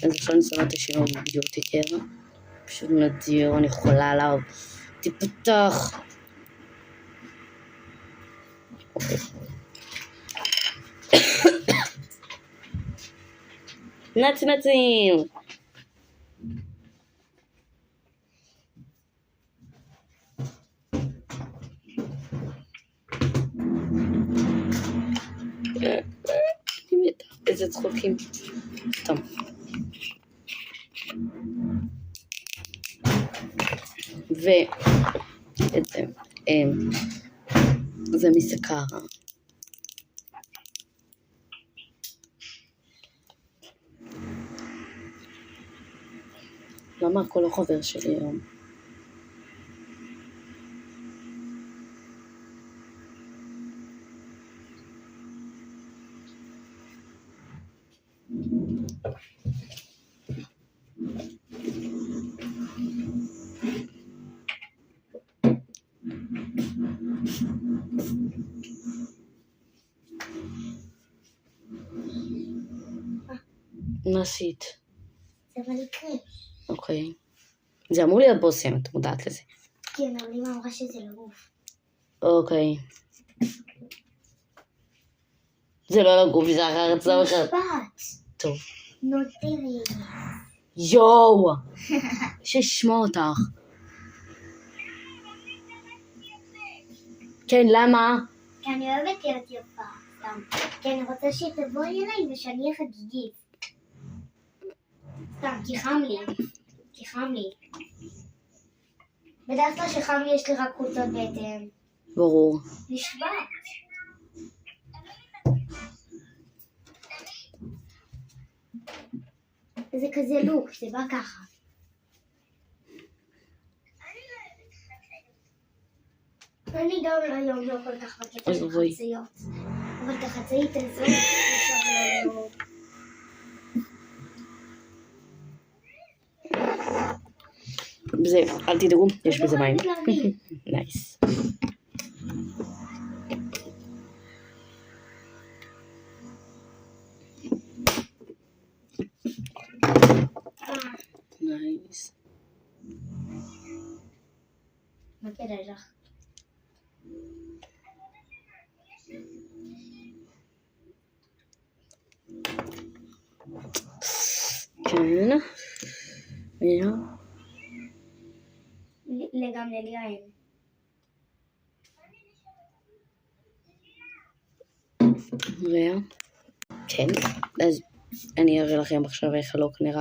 אז עכשיו אני שמה את השינוי בביוטיקר. פשוט נדיר, אני חולה עליו. תפתח. אוקיי. נצנצים. אני מתה, איזה צחוקים. סתם. ואת זה, זה מסקרה. למה הכל לא חבר שלי היום? מה עשית? זה אבל יקרה. אוקיי. זה אמור להיות בושם, את מודעת לזה. כן, אבל אמא אמרה שזה לגוף. אוקיי. זה לא לגוף, זה אחרת, זה אחרת. משפט. טוב. נוטרי. יואו! ששמוע אותך. כן, למה? כי אני אוהבת להיות יפה, סתם. כי אני רוצה שתבואי אליי ושאני אהיה חגיגית. סתם, כי חם לי. כי חם לי. בדרך כלל שחם לי יש לי רק חולצות בטן. ברור. נשבע. זה כזה לוק, זה בא ככה. אני גם היום לא כל כך בקטע של חצאיות. אבל את החצאית הזאת אפשר לא... זה, אל תדאגו, יש בזה מים. נייס. נייס. מה כדאי לך? כן. לגמרי לי אין. כן, אז אני אראה לכם עכשיו איך הלוק נראה.